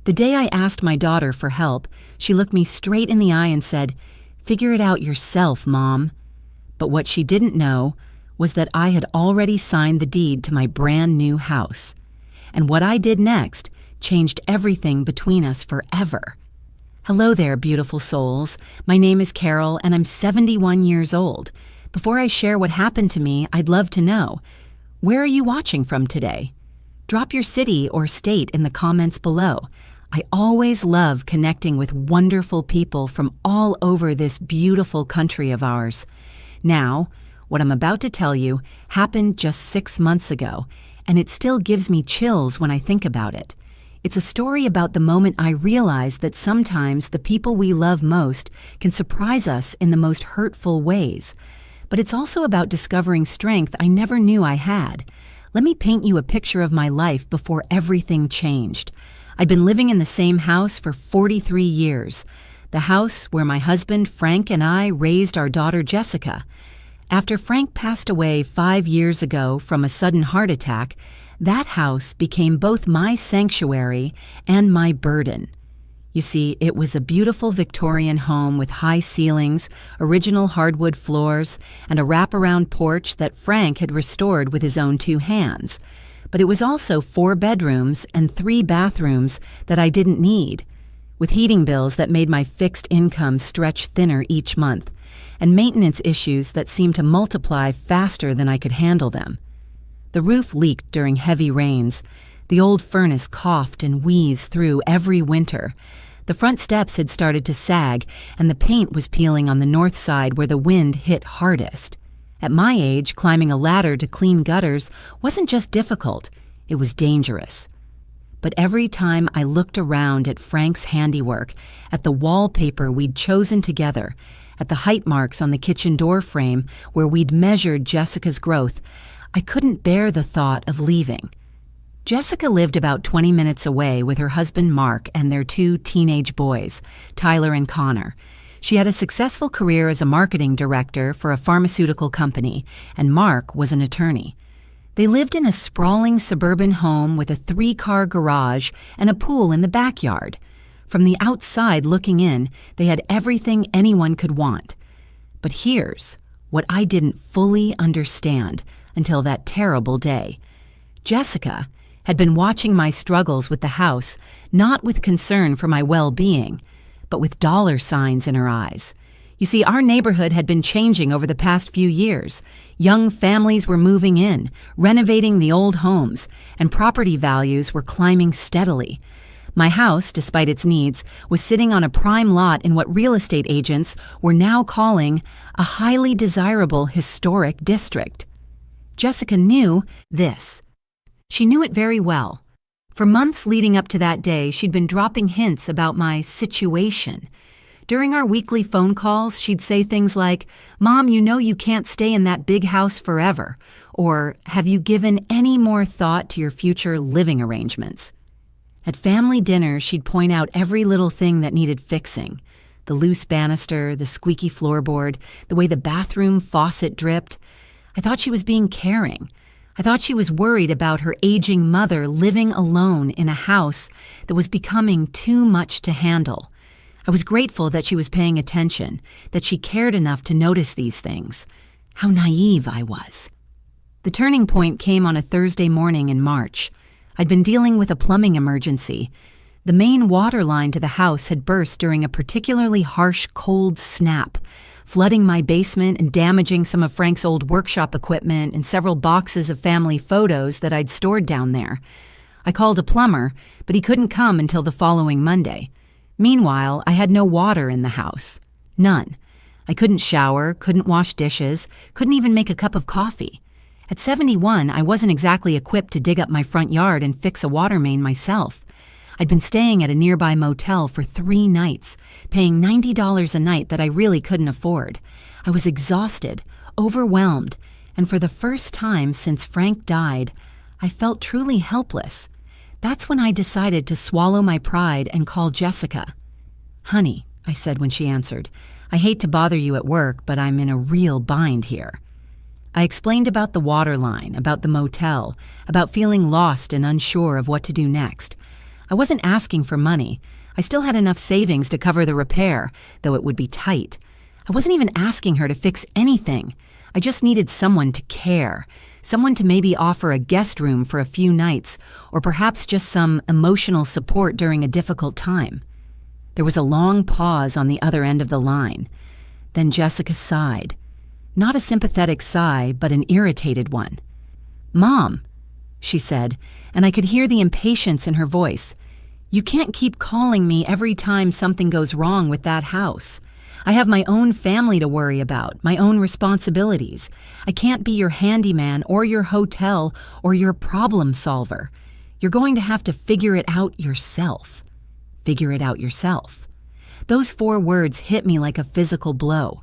The day I asked my daughter for help, she looked me straight in the eye and said, "Figure it out yourself, Mom." But what she didn't know was that I had already signed the deed to my brand new house. And what I did next changed everything between us forever. Hello there, beautiful souls. My name is Carol, and I'm 71 years old. Before I share what happened to me, I'd love to know, where are you watching from today? Drop your city or state in the comments below. I always love connecting with wonderful people from all over this beautiful country of ours. Now, what I'm about to tell you happened just 6 months ago, and it still gives me chills when I think about it. It's a story about the moment I realized that sometimes the people we love most can surprise us in the most hurtful ways. But it's also about discovering strength I never knew I had. Let me paint you a picture of my life before everything changed. I'd been living in the same house for 43 years, the house where my husband Frank and I raised our daughter Jessica. After Frank passed away 5 years ago from a sudden heart attack, that house became both my sanctuary and my burden. You see, it was a beautiful Victorian home with high ceilings, original hardwood floors, and a wraparound porch that Frank had restored with his own 2 hands. But it was also 4 bedrooms and 3 bathrooms that I didn't need, with heating bills that made my fixed income stretch thinner each month, and maintenance issues that seemed to multiply faster than I could handle them. The roof leaked during heavy rains. The old furnace coughed and wheezed through every winter. The front steps had started to sag, and the paint was peeling on the north side where the wind hit hardest. At my age, climbing a ladder to clean gutters wasn't just difficult, it was dangerous. But every time I looked around at Frank's handiwork, at the wallpaper we'd chosen together, at the height marks on the kitchen door frame where we'd measured Jessica's growth, I couldn't bear the thought of leaving. Jessica lived about 20 minutes away with her husband Mark and their 2 teenage boys, Tyler and Connor. She had a successful career as a marketing director for a pharmaceutical company, and Mark was an attorney. They lived in a sprawling suburban home with a 3-car garage and a pool in the backyard. From the outside looking in, they had everything anyone could want. But here's what I didn't fully understand until that terrible day. Jessica had been watching my struggles with the house, not with concern for my well-being, but with dollar signs in her eyes. You see, our neighborhood had been changing over the past few years. Young families were moving in, renovating the old homes, and property values were climbing steadily. My house, despite its needs, was sitting on a prime lot in what real estate agents were now calling a highly desirable historic district. Jessica knew this. She knew it very well. For months leading up to that day, she'd been dropping hints about my situation. During our weekly phone calls, she'd say things like, "Mom, you know you can't stay in that big house forever," or "Have you given any more thought to your future living arrangements?" At family dinners, she'd point out every little thing that needed fixing. The loose banister, the squeaky floorboard, the way the bathroom faucet dripped. I thought she was being caring. I thought she was worried about her aging mother living alone in a house that was becoming too much to handle. I was grateful that she was paying attention, that she cared enough to notice these things. How naive I was. The turning point came on a Thursday morning in March. I'd been dealing with a plumbing emergency. The main water line to the house had burst during a particularly harsh cold snap, flooding my basement and damaging some of Frank's old workshop equipment and several boxes of family photos that I'd stored down there. I called a plumber, but he couldn't come until the following Monday. Meanwhile, I had no water in the house. None. I couldn't shower, couldn't wash dishes, couldn't even make a cup of coffee. At 71, I wasn't exactly equipped to dig up my front yard and fix a water main myself. I'd been staying at a nearby motel for 3 nights, paying $90 a night that I really couldn't afford. I was exhausted, overwhelmed, and for the first time since Frank died, I felt truly helpless. That's when I decided to swallow my pride and call Jessica. "Honey," I said when she answered, "I hate to bother you at work, but I'm in a real bind here." I explained about the water line, about the motel, about feeling lost and unsure of what to do next. I wasn't asking for money. I still had enough savings to cover the repair, though it would be tight. I wasn't even asking her to fix anything. I just needed someone to care, someone to maybe offer a guest room for a few nights, or perhaps just some emotional support during a difficult time. There was a long pause on the other end of the line. Then Jessica sighed. Not a sympathetic sigh, but an irritated one. "Mom," she said, and I could hear the impatience in her voice. "You can't keep calling me every time something goes wrong with that house. I have my own family to worry about, my own responsibilities. I can't be your handyman or your hotel or your problem solver. You're going to have to figure it out yourself." Figure it out yourself. Those 4 words hit me like a physical blow.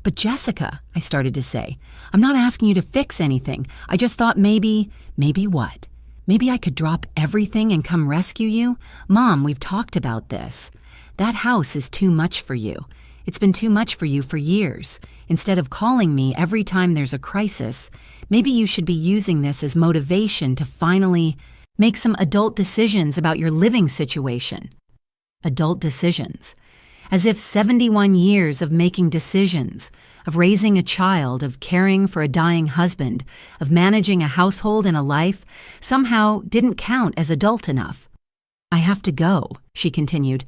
"But Jessica," I started to say, "I'm not asking you to fix anything. I just thought maybe what? Maybe I could drop everything and come rescue you? Mom, we've talked about this. That house is too much for you. It's been too much for you for years. Instead of calling me every time there's a crisis, maybe you should be using this as motivation to finally make some adult decisions about your living situation." Adult decisions. As if 71 years of making decisions, of raising a child, of caring for a dying husband, of managing a household and a life, somehow didn't count as adult enough. "I have to go," she continued.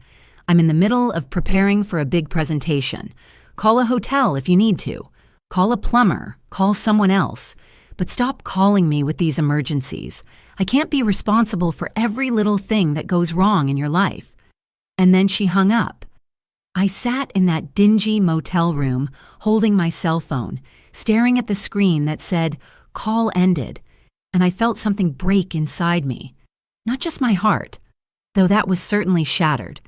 "I'm in the middle of preparing for a big presentation. Call a hotel if you need to. Call a plumber. Call someone else. But stop calling me with these emergencies. I can't be responsible for every little thing that goes wrong in your life." And then she hung up. I sat in that dingy motel room, holding my cell phone, staring at the screen that said, "Call ended," and I felt something break inside me. Not just my heart, though that was certainly shattered.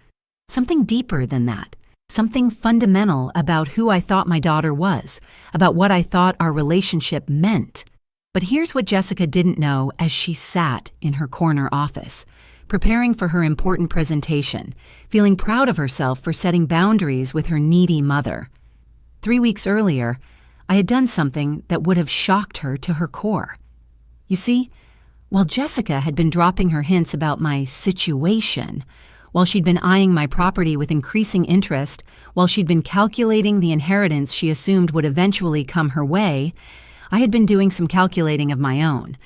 Something deeper than that. Something fundamental about who I thought my daughter was, about what I thought our relationship meant. But here's what Jessica didn't know as she sat in her corner office, preparing for her important presentation, feeling proud of herself for setting boundaries with her needy mother. 3 weeks earlier, I had done something that would have shocked her to her core. You see, while Jessica had been dropping her hints about my situation, while she'd been eyeing my property with increasing interest, while she'd been calculating the inheritance she assumed would eventually come her way, I had been doing some calculating of my own.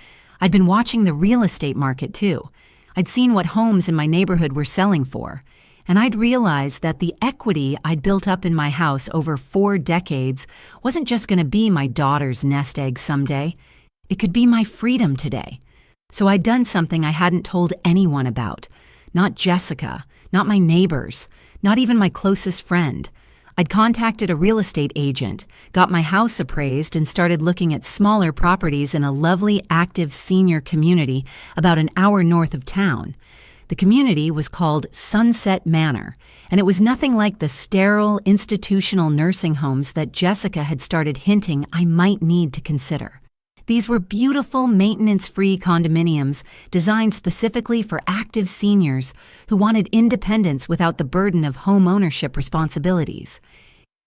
I'd been watching the real estate market too. I'd seen what homes in my neighborhood were selling for, and I'd realized that the equity I'd built up in my house over 4 decades wasn't just going to be my daughter's nest egg someday. It could be my freedom today. So I'd done something I hadn't told anyone about. Not Jessica, not my neighbors, not even my closest friend. I'd contacted a real estate agent, got my house appraised, and started looking at smaller properties in a lovely, active senior community about an hour north of town. The community was called Sunset Manor, and it was nothing like the sterile, institutional nursing homes that Jessica had started hinting I might need to consider. These were beautiful, maintenance-free condominiums designed specifically for active seniors who wanted independence without the burden of home ownership responsibilities.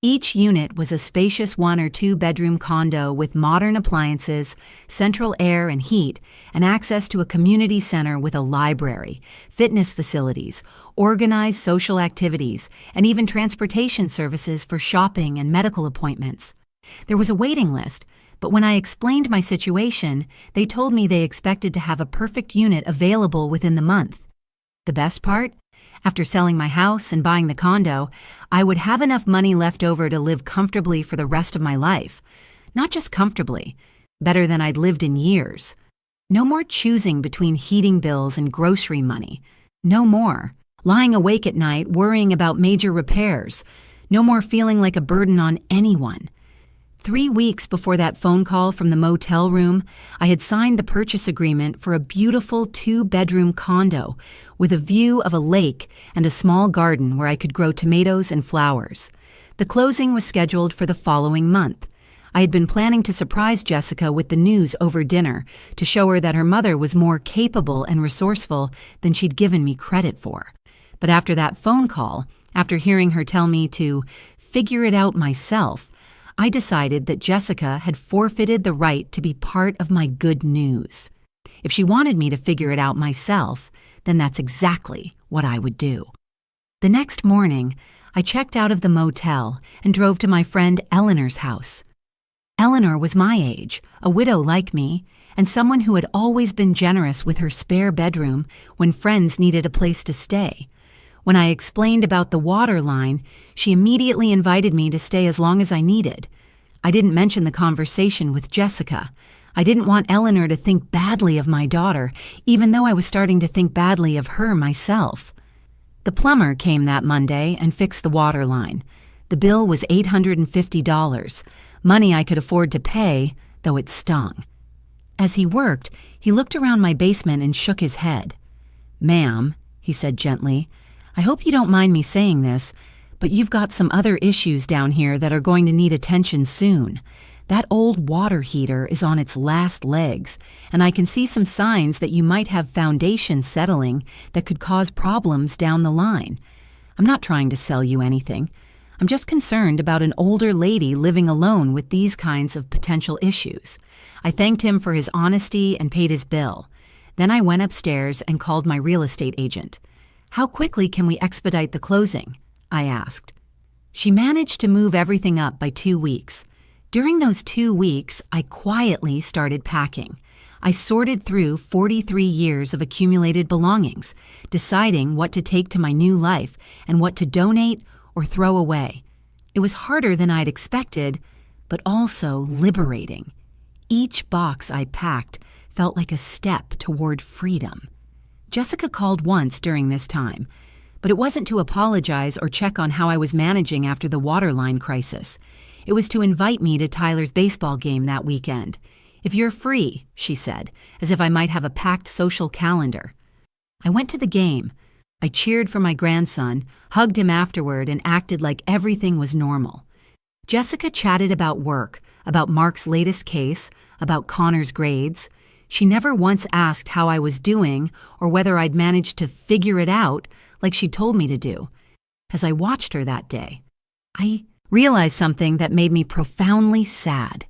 Each unit was a spacious 1 or 2 bedroom condo with modern appliances, central air and heat, and access to a community center with a library, fitness facilities, organized social activities, and even transportation services for shopping and medical appointments. There was a waiting list, but when I explained my situation, they told me they expected to have a perfect unit available within the month. The best part? After selling my house and buying the condo, I would have enough money left over to live comfortably for the rest of my life. Not just comfortably, better than I'd lived in years. No more choosing between heating bills and grocery money. No more lying awake at night worrying about major repairs. No more feeling like a burden on anyone. 3 weeks before that phone call from the motel room, I had signed the purchase agreement for a beautiful 2-bedroom condo with a view of a lake and a small garden where I could grow tomatoes and flowers. The closing was scheduled for the following month. I had been planning to surprise Jessica with the news over dinner to show her that her mother was more capable and resourceful than she'd given me credit for. But after that phone call, after hearing her tell me to figure it out myself, I decided that Jessica had forfeited the right to be part of my good news. If she wanted me to figure it out myself, then that's exactly what I would do. The next morning, I checked out of the motel and drove to my friend Eleanor's house. Eleanor was my age, a widow like me, and someone who had always been generous with her spare bedroom when friends needed a place to stay. When I explained about the water line, she immediately invited me to stay as long as I needed. I didn't mention the conversation with Jessica. I didn't want Eleanor to think badly of my daughter, even though I was starting to think badly of her myself. The plumber came that Monday and fixed the water line. The bill was $850, money I could afford to pay, though it stung. As he worked, he looked around my basement and shook his head. "Ma'am," he said gently, "I hope you don't mind me saying this, but you've got some other issues down here that are going to need attention soon. That old water heater is on its last legs, and I can see some signs that you might have foundation settling that could cause problems down the line. I'm not trying to sell you anything. I'm just concerned about an older lady living alone with these kinds of potential issues." I thanked him for his honesty and paid his bill. Then I went upstairs and called my real estate agent. "How quickly can we expedite the closing?" I asked. She managed to move everything up by 2 weeks. During those 2 weeks, I quietly started packing. I sorted through 43 years of accumulated belongings, deciding what to take to my new life and what to donate or throw away. It was harder than I'd expected, but also liberating. Each box I packed felt like a step toward freedom. Jessica called once during this time, but it wasn't to apologize or check on how I was managing after the waterline crisis. It was to invite me to Tyler's baseball game that weekend. "If you're free," she said, as if I might have a packed social calendar. I went to the game. I cheered for my grandson, hugged him afterward, and acted like everything was normal. Jessica chatted about work, about Mark's latest case, about Connor's grades. She never once asked how I was doing or whether I'd managed to figure it out like she told me to do. As I watched her that day, I realized something that made me profoundly sad.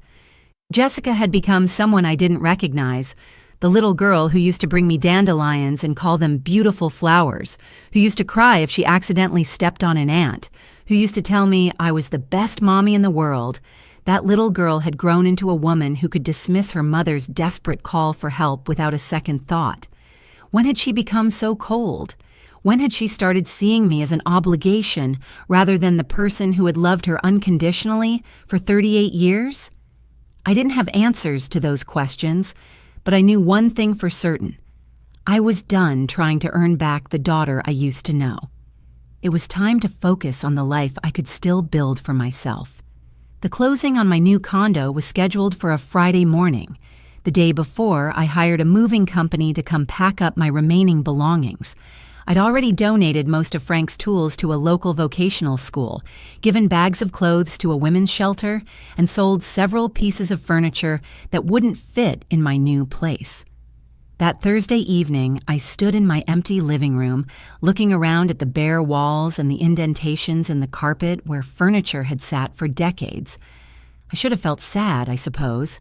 Jessica had become someone I didn't recognize, the little girl who used to bring me dandelions and call them beautiful flowers, who used to cry if she accidentally stepped on an ant, who used to tell me I was the best mommy in the world. That little girl had grown into a woman who could dismiss her mother's desperate call for help without a second thought. When had she become so cold? When had she started seeing me as an obligation rather than the person who had loved her unconditionally for 38 years? I didn't have answers to those questions, but I knew one thing for certain. I was done trying to earn back the daughter I used to know. It was time to focus on the life I could still build for myself. The closing on my new condo was scheduled for a Friday morning. The day before, I hired a moving company to come pack up my remaining belongings. I'd already donated most of Frank's tools to a local vocational school, given bags of clothes to a women's shelter, and sold several pieces of furniture that wouldn't fit in my new place. That Thursday evening, I stood in my empty living room, looking around at the bare walls and the indentations in the carpet where furniture had sat for decades. I should have felt sad, I suppose.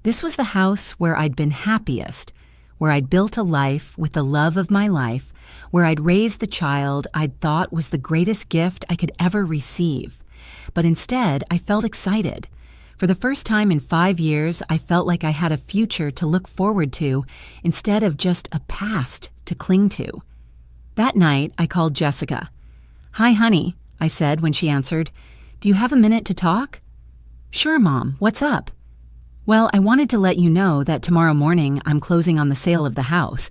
This was the house where I'd been happiest, where I'd built a life with the love of my life, where I'd raised the child I'd thought was the greatest gift I could ever receive. But instead, I felt excited. For the first time in 5 years, I felt like I had a future to look forward to instead of just a past to cling to. That night, I called Jessica. "Hi, honey," I said when she answered. "Do you have a minute to talk?" "Sure, Mom. What's up?" "Well, I wanted to let you know that tomorrow morning I'm closing on the sale of the house."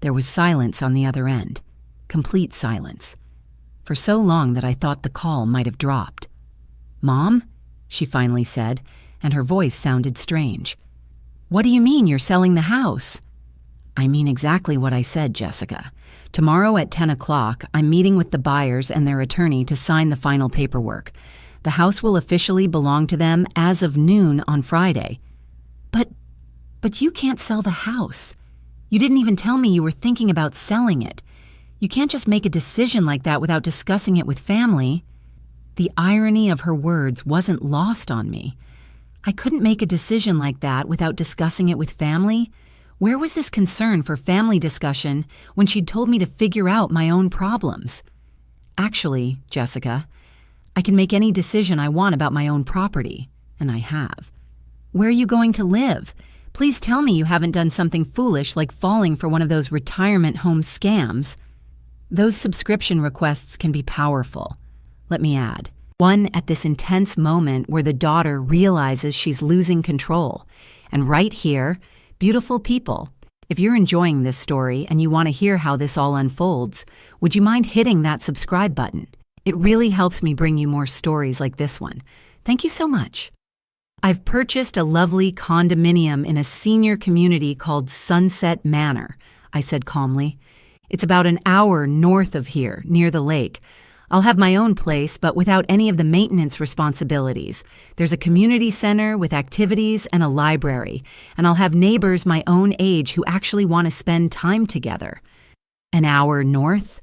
There was silence on the other end. Complete silence. For so long that I thought the call might have dropped. "Mom?" she finally said, and her voice sounded strange. "What do you mean you're selling the house?" "I mean exactly what I said, Jessica. Tomorrow at 10 o'clock, I'm meeting with the buyers and their attorney to sign the final paperwork. The house will officially belong to them as of noon on Friday." But you can't sell the house. You didn't even tell me you were thinking about selling it. You can't just make a decision like that without discussing it with family." The irony of her words wasn't lost on me. I couldn't make a decision like that without discussing it with family. Where was this concern for family discussion when she'd told me to figure out my own problems? Actually, Jessica, I can make any decision I want about my own property, and I have. Where are you going to live? Please tell me you haven't done something foolish like falling for one of those retirement home scams. Those subscription requests can be powerful. Let me add, one at this intense moment where the daughter realizes she's losing control. And right here, beautiful people, if you're enjoying this story and you want to hear how this all unfolds, would you mind hitting that subscribe button? It really helps me bring you more stories like this one. Thank you so much. I've purchased a lovely condominium in a senior community called Sunset Manor, I said calmly. It's about an hour north of here, near the lake. I'll have my own place, but without any of the maintenance responsibilities. There's a community center with activities and a library, and I'll have neighbors my own age who actually want to spend time together. An hour north?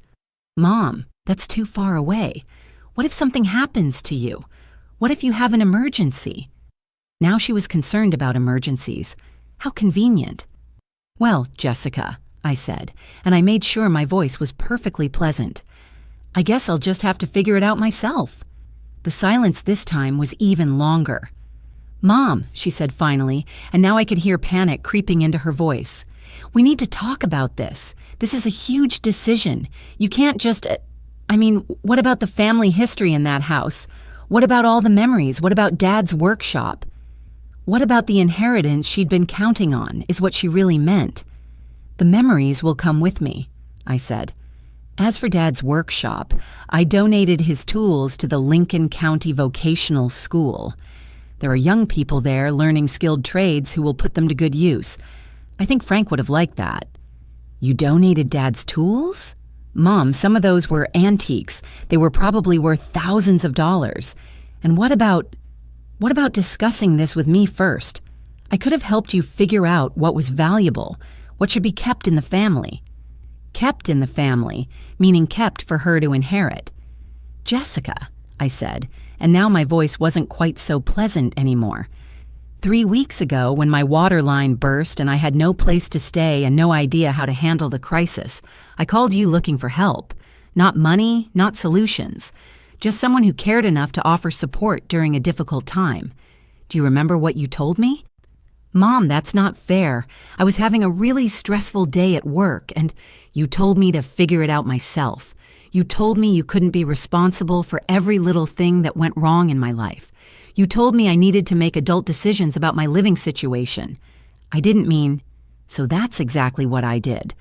Mom, that's too far away. What if something happens to you? What if you have an emergency? Now she was concerned about emergencies. How convenient. Well, Jessica, I said, and I made sure my voice was perfectly pleasant. I guess I'll just have to figure it out myself. The silence this time was even longer. Mom, she said finally, and now I could hear panic creeping into her voice. We need to talk about this. This is a huge decision. You can't just... what about the family history in that house? What about all the memories? What about Dad's workshop? What about the inheritance she'd been counting on, is what she really meant. The memories will come with me, I said. As for Dad's workshop, I donated his tools to the Lincoln County Vocational School. There are young people there learning skilled trades who will put them to good use. I think Frank would have liked that. You donated Dad's tools? Mom, some of those were antiques. They were probably worth thousands of dollars. And what about discussing this with me first? I could have helped you figure out what was valuable, what should be kept in the family. Kept in the family, meaning kept for her to inherit. Jessica, I said, and now my voice wasn't quite so pleasant anymore. 3 weeks ago, when my water line burst and I had no place to stay and no idea how to handle the crisis, I called you looking for help. Not money, not solutions. Just someone who cared enough to offer support during a difficult time. Do you remember what you told me? Mom, that's not fair. I was having a really stressful day at work, and you told me to figure it out myself. You told me you couldn't be responsible for every little thing that went wrong in my life. You told me I needed to make adult decisions about my living situation. I didn't mean... So that's exactly what I did.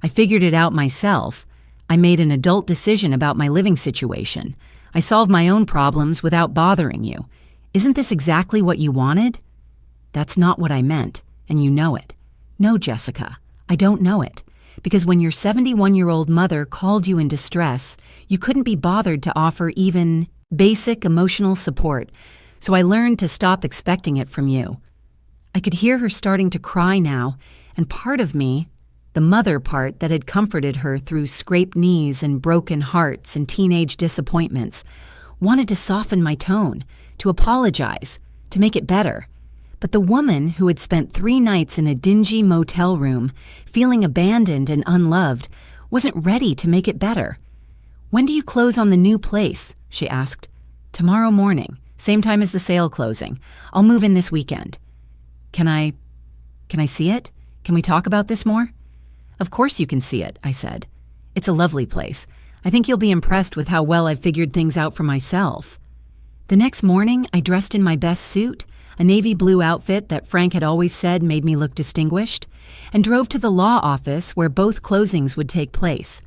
I figured it out myself. I made an adult decision about my living situation. I solved my own problems without bothering you. Isn't this exactly what you wanted? That's not what I meant, and you know it. No, Jessica, I don't know it. Because when your 71-year-old mother called you in distress, you couldn't be bothered to offer even basic emotional support, so I learned to stop expecting it from you. I could hear her starting to cry now, and part of me, the mother part that had comforted her through scraped knees and broken hearts and teenage disappointments, wanted to soften my tone, to apologize, to make it better. But the woman who had spent 3 nights in a dingy motel room, feeling abandoned and unloved, wasn't ready to make it better. When do you close on the new place? She asked. Tomorrow morning, same time as the sale closing. I'll move in this weekend. Can I see it? Can we talk about this more? Of course you can see it, I said. It's a lovely place. I think you'll be impressed with how well I've figured things out for myself. The next morning, I dressed in my best suit, a navy blue outfit that Frank had always said made me look distinguished, and drove to the law office where both closings would take place.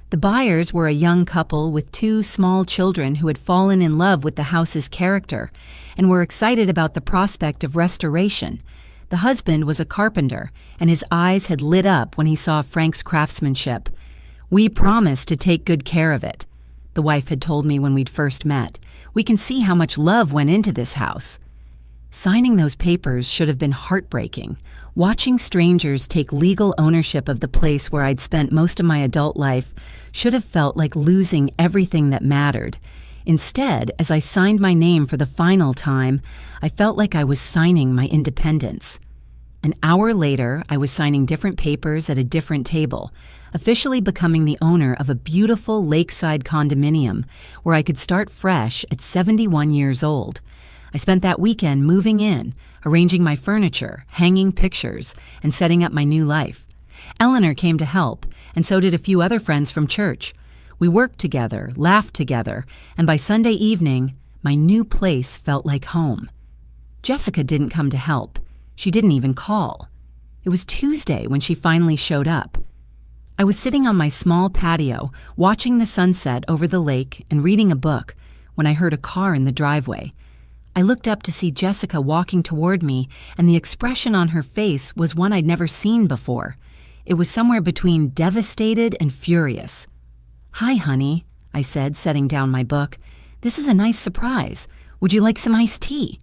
The buyers were a young couple with 2 small children who had fallen in love with the house's character and were excited about the prospect of restoration. The husband was a carpenter, and his eyes had lit up when he saw Frank's craftsmanship. We promised to take good care of it, the wife had told me when we'd first met. We can see how much love went into this house. Signing those papers should have been heartbreaking. Watching strangers take legal ownership of the place where I'd spent most of my adult life should have felt like losing everything that mattered. Instead, as I signed my name for the final time, I felt like I was signing my independence. An hour later, I was signing different papers at a different table, officially becoming the owner of a beautiful lakeside condominium where I could start fresh at 71 years old. I spent that weekend moving in, arranging my furniture, hanging pictures, and setting up my new life. Eleanor came to help, and so did a few other friends from church. We worked together, laughed together, and by Sunday evening, my new place felt like home. Jessica didn't come to help. She didn't even call. It was Tuesday when she finally showed up. I was sitting on my small patio, watching the sunset over the lake and reading a book, when I heard a car in the driveway. I looked up to see Jessica walking toward me, and the expression on her face was one I'd never seen before. It was somewhere between devastated and furious. "Hi, honey," I said, setting down my book. "This is a nice surprise. Would you like some iced tea?"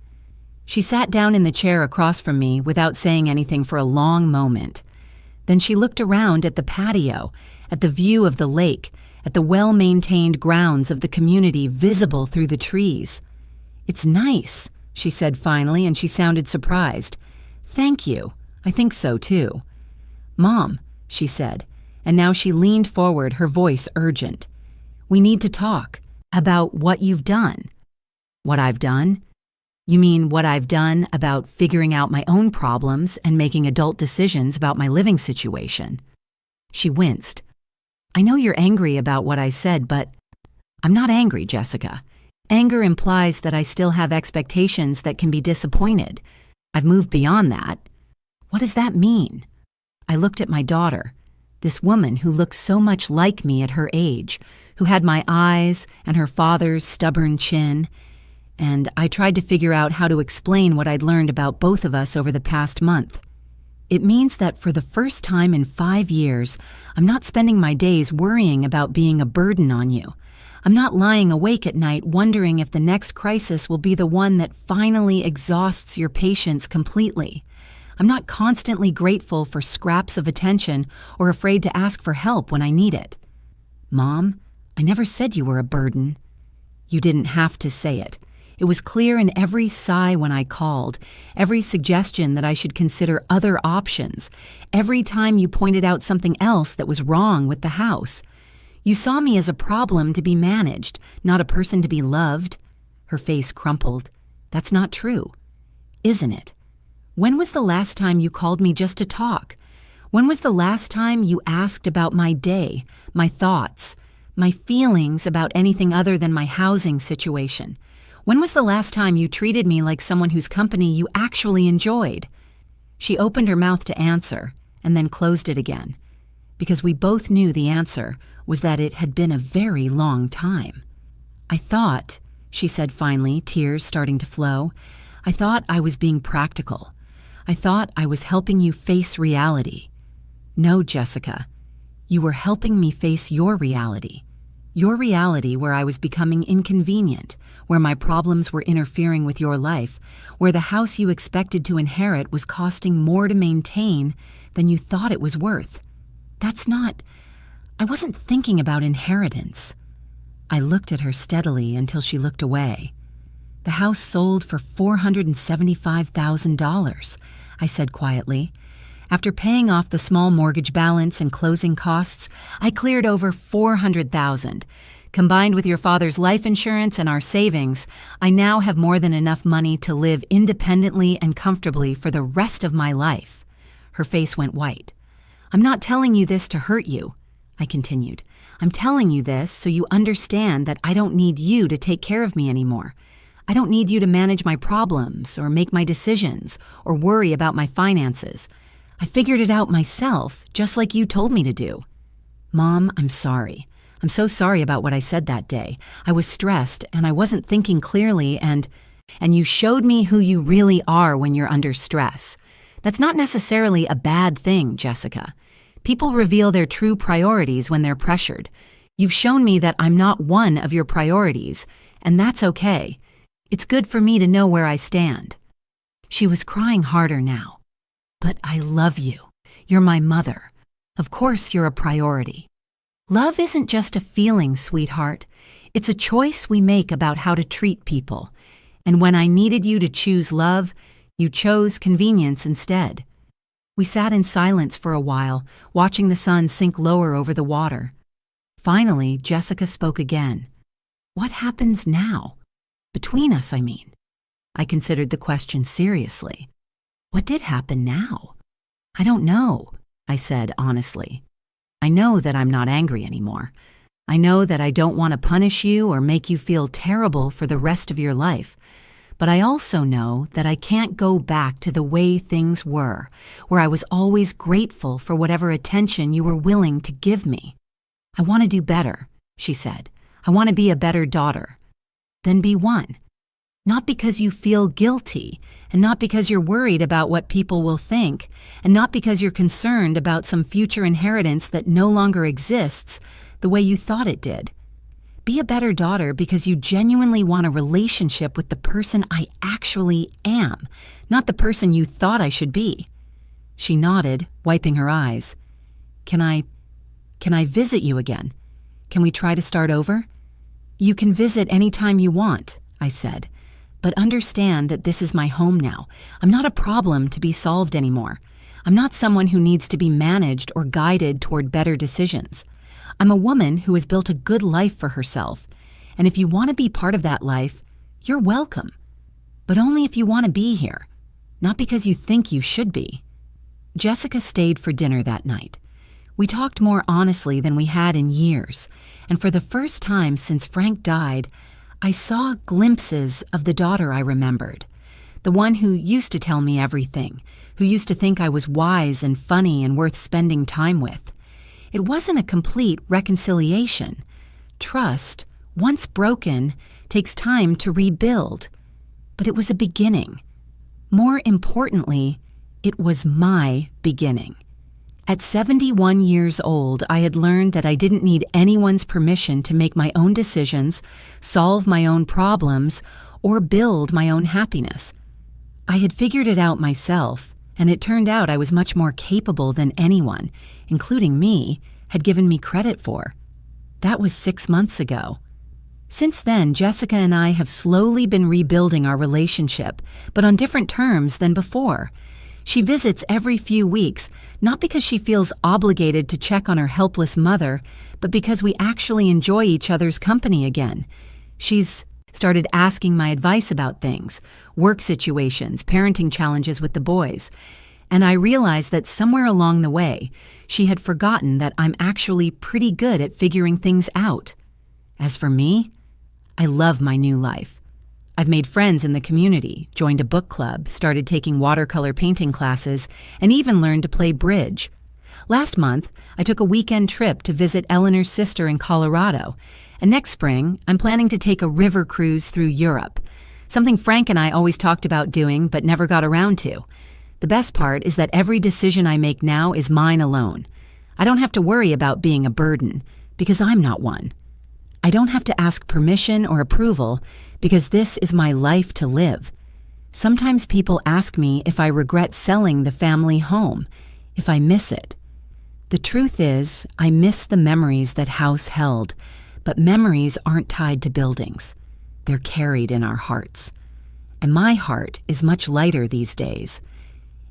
She sat down in the chair across from me without saying anything for a long moment. Then she looked around at the patio, at the view of the lake, at the well-maintained grounds of the community visible through the trees. "It's nice," she said finally, and she sounded surprised. "Thank you. I think so, too." "Mom," she said, and now she leaned forward, her voice urgent. "We need to talk about what you've done." "What I've done? You mean what I've done about figuring out my own problems and making adult decisions about my living situation?" She winced. "I know you're angry about what I said, but I'm not angry, Jessica. Anger implies that I still have expectations that can be disappointed. I've moved beyond that." "What does that mean?" I looked at my daughter, this woman who looked so much like me at her age, who had my eyes and her father's stubborn chin, and I tried to figure out how to explain what I'd learned about both of us over the past month. "It means that for the first time in 5 years, I'm not spending my days worrying about being a burden on you. I'm not lying awake at night wondering if the next crisis will be the one that finally exhausts your patience completely. I'm not constantly grateful for scraps of attention or afraid to ask for help when I need it." "Mom, I never said you were a burden." "You didn't have to say it. It was clear in every sigh when I called, every suggestion that I should consider other options, every time you pointed out something else that was wrong with the house. You saw me as a problem to be managed, not a person to be loved." Her face crumpled. "That's not true." "Isn't it? When was the last time you called me just to talk? When was the last time you asked about my day, my thoughts, my feelings about anything other than my housing situation? When was the last time you treated me like someone whose company you actually enjoyed?" She opened her mouth to answer and then closed it again, because we both knew the answer was that it had been a very long time. "I thought," she said finally, tears starting to flow, "I thought I was being practical. I thought I was helping you face reality." "No, Jessica. You were helping me face your reality. Your reality where I was becoming inconvenient, where my problems were interfering with your life, where the house you expected to inherit was costing more to maintain than you thought it was worth. I wasn't thinking about inheritance." I looked at her steadily until she looked away. "The house sold for $475,000, I said quietly. "After paying off the small mortgage balance and closing costs, I cleared over $400,000. Combined with your father's life insurance and our savings, I now have more than enough money to live independently and comfortably for the rest of my life." Her face went white. "I'm not telling you this to hurt you," I continued. "I'm telling you this so you understand that I don't need you to take care of me anymore. I don't need you to manage my problems or make my decisions or worry about my finances. I figured it out myself, just like you told me to do." "Mom, I'm sorry. I'm so sorry about what I said that day. I was stressed and I wasn't thinking clearly and you showed me who you really are when you're under stress. That's not necessarily a bad thing, Jessica. People reveal their true priorities when they're pressured. You've shown me that I'm not one of your priorities, and that's okay. It's good for me to know where I stand." She was crying harder now. "But I love you. You're my mother. Of course you're a priority. Love isn't just a feeling, sweetheart. It's a choice we make about how to treat people. And when I needed you to choose love, you chose convenience instead. We sat in silence for a while, watching the sun sink lower over the water. Finally, Jessica spoke again. What happens now? Between us, I mean. I considered the question seriously. What did happen now? I don't know, I said honestly. I know that I'm not angry anymore. I know that I don't want to punish you or make you feel terrible for the rest of your life. But I also know that I can't go back to the way things were, where I was always grateful for whatever attention you were willing to give me. I want to do better, she said. I want to be a better daughter. Then be one. Not because you feel guilty, and not because you're worried about what people will think, and not because you're concerned about some future inheritance that no longer exists the way you thought it did. Be a better daughter because you genuinely want a relationship with the person I actually am, not the person you thought I should be. She nodded, wiping her eyes. Can I visit you again? Can we try to start over? You can visit any time you want, I said. But understand that this is my home now. I'm not a problem to be solved anymore. I'm not someone who needs to be managed or guided toward better decisions. I'm a woman who has built a good life for herself. And if you want to be part of that life, you're welcome. But only if you want to be here, not because you think you should be. Jessica stayed for dinner that night. We talked more honestly than we had in years, and for the first time since Frank died, I saw glimpses of the daughter I remembered, the one who used to tell me everything, who used to think I was wise and funny and worth spending time with. It wasn't a complete reconciliation. Trust, once broken, takes time to rebuild. But it was a beginning. More importantly, it was my beginning. At 71 years old, I had learned that I didn't need anyone's permission to make my own decisions, solve my own problems, or build my own happiness. I had figured it out myself, and it turned out I was much more capable than anyone, including me, had given me credit for. That was 6 months ago. Since then, Jessica and I have slowly been rebuilding our relationship, but on different terms than before. She visits every few weeks, not because she feels obligated to check on her helpless mother, but because we actually enjoy each other's company again. She's started asking my advice about things, work situations, parenting challenges with the boys. And I realized that somewhere along the way, she had forgotten that I'm actually pretty good at figuring things out. As for me, I love my new life. I've made friends in the community, joined a book club, started taking watercolor painting classes, and even learned to play bridge. Last month, I took a weekend trip to visit Eleanor's sister in Colorado, and next spring, I'm planning to take a river cruise through Europe, something Frank and I always talked about doing but never got around to. The best part is that every decision I make now is mine alone. I don't have to worry about being a burden, because I'm not one. I don't have to ask permission or approval, because this is my life to live. Sometimes people ask me if I regret selling the family home, if I miss it. The truth is, I miss the memories that house held, but memories aren't tied to buildings. They're carried in our hearts. And my heart is much lighter these days.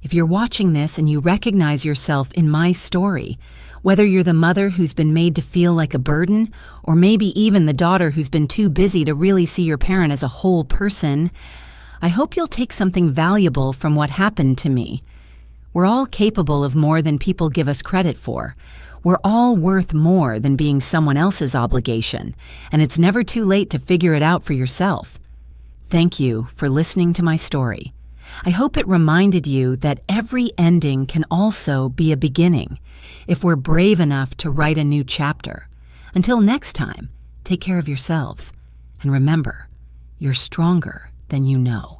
If you're watching this and you recognize yourself in my story, whether you're the mother who's been made to feel like a burden, or maybe even the daughter who's been too busy to really see your parent as a whole person, I hope you'll take something valuable from what happened to me. We're all capable of more than people give us credit for. We're all worth more than being someone else's obligation, and it's never too late to figure it out for yourself. Thank you for listening to my story. I hope it reminded you that every ending can also be a beginning, if we're brave enough to write a new chapter. Until next time, take care of yourselves. And remember, you're stronger than you know.